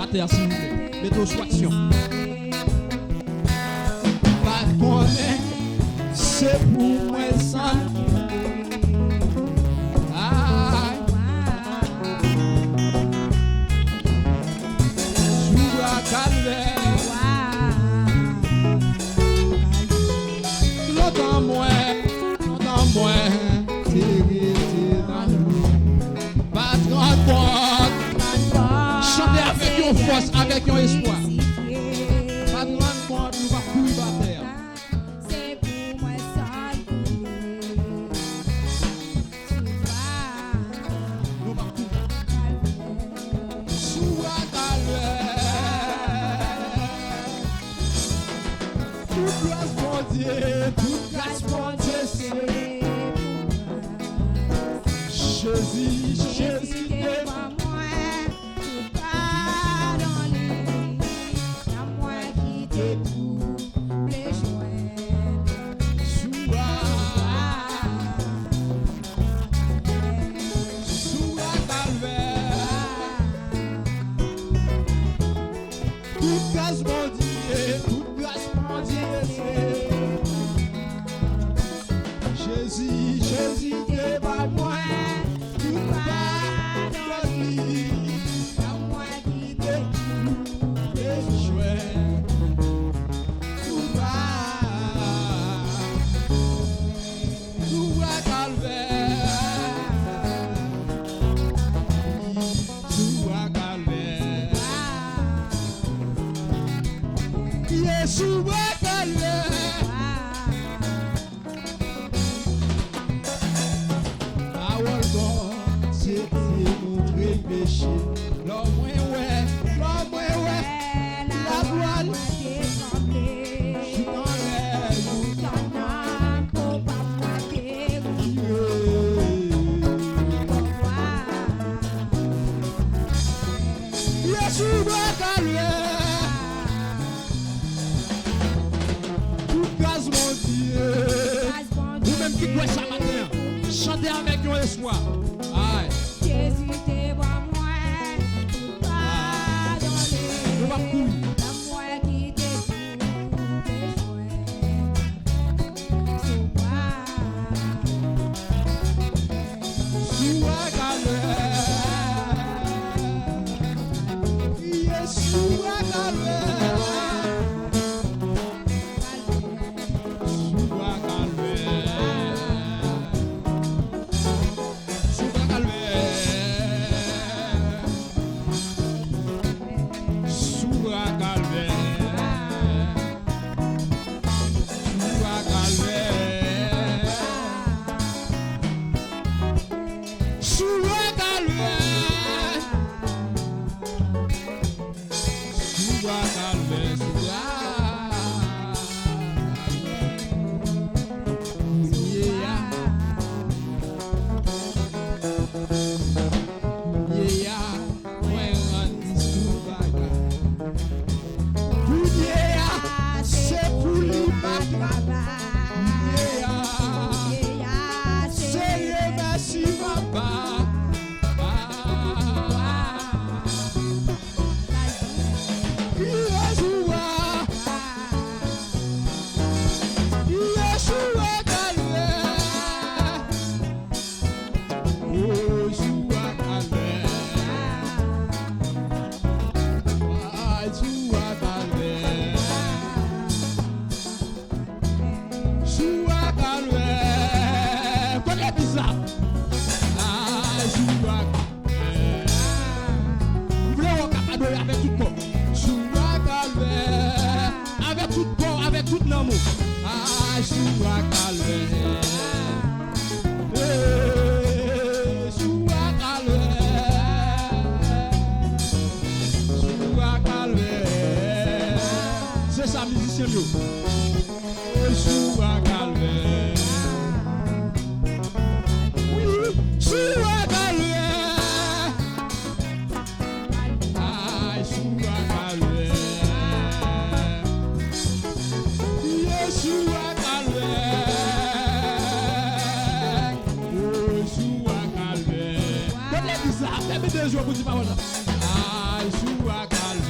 terre, s'il vous plaît. Mettez sous action. Pas connaître, c'est pour moi ça. Chantez avec une force, avec un espoir. Pas de grande porte, nous va courir par terre. C'est pour moi seul. Nous va courir. Sous la calvaire. Toute grâce pour Dieu, toute grâce pour Dieu, c'est Jésus, Jésus est ma chantez avec un espoir. Aïe. Jésus t'es moi, tout pardonner. Nous va courir. La moi qui t'ai tout déjoué. Sous moi. Sous la calvaire. Yes, sous la calvaire. Sous la calvaire. Sous la calvaire. Sous la calvaire. Sous la calvaire. Sous la calvaire. Sous la c'est pour lui c'est merci papa. Avec tout corps, avec tout l'amour. Ah, sous la calvaire. Sous la calvaire. Sous la calvaire. C'est ça, musicien. Sous la calvaire. Oui, sous la calvaire. Ah, sous la calvaire. Sous la calvaire. Sous la calvaire. Faites-les dire ça. Faites-les dire pour dire parole. Ah, sous la calvaire.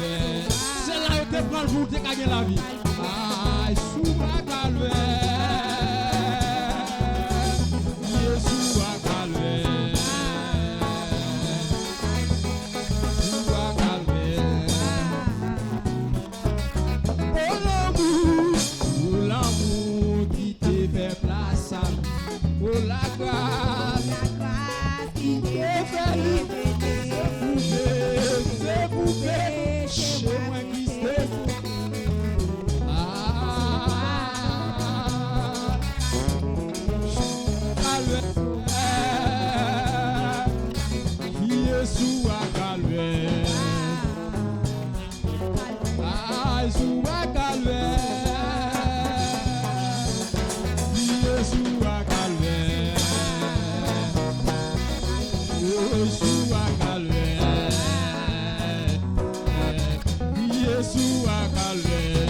sous à calvaire.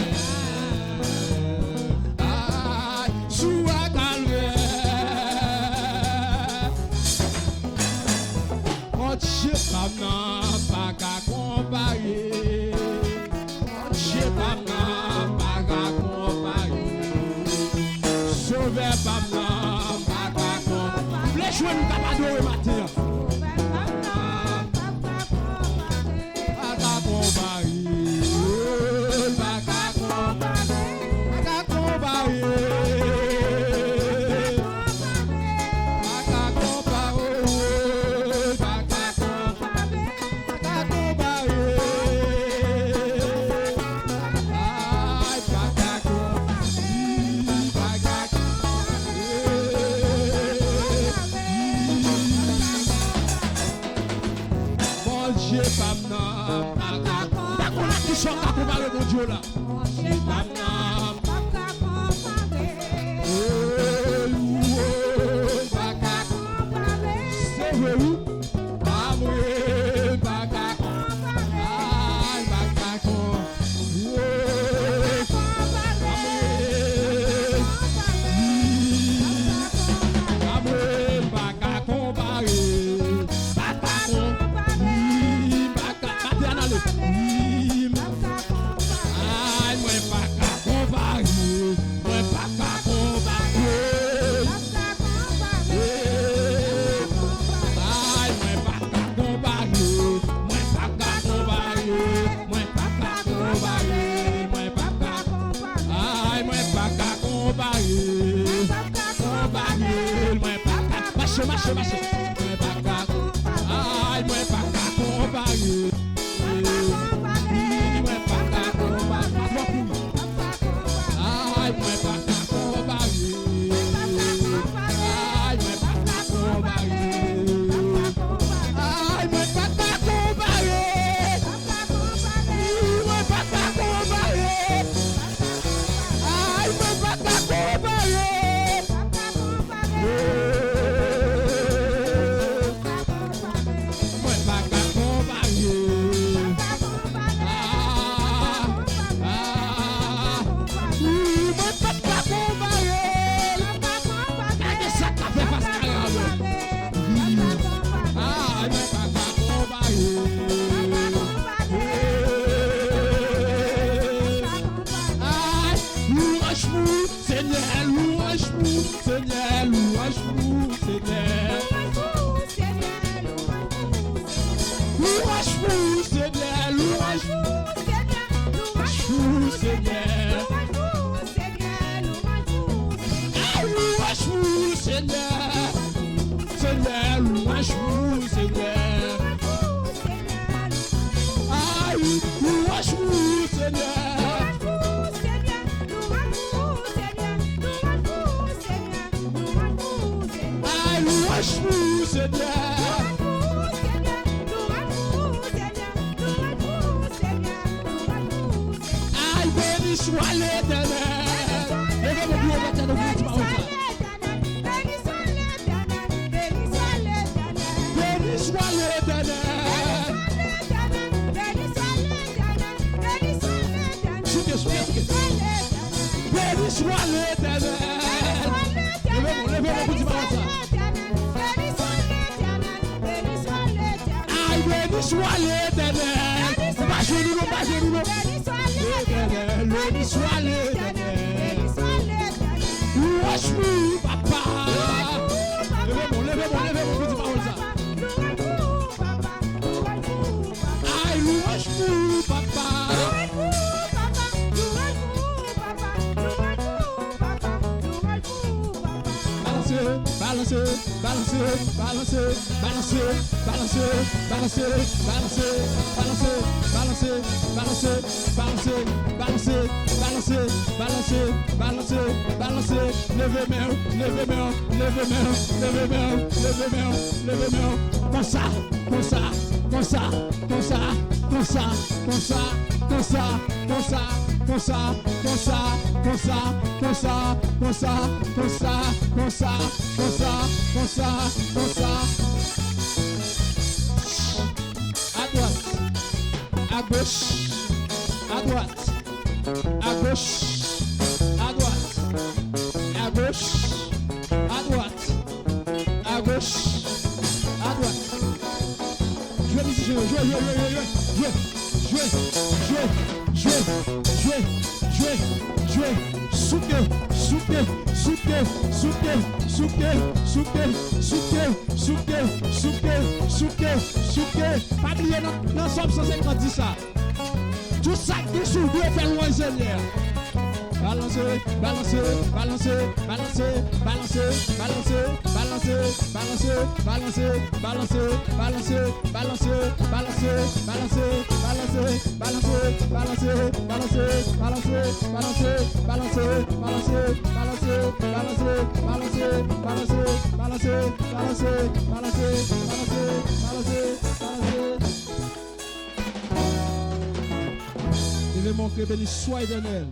Sous à calvaire. Mon Dieu, pas qu'à comparer. Mon Dieu, pas qu'à comparer. Sauver pas qu'à comparer. Les jouets nous capables de matin. à droite, à gauche, à droite, à gauche, à droite, à gauche, à droite. Jouez, musicien, jouez. Souquez. Pas oublier dans Somme 150 dit ça. Tout ça qui est sous doit faire loin Seigneur. Balancez. Il veut montrer béni soit éternel.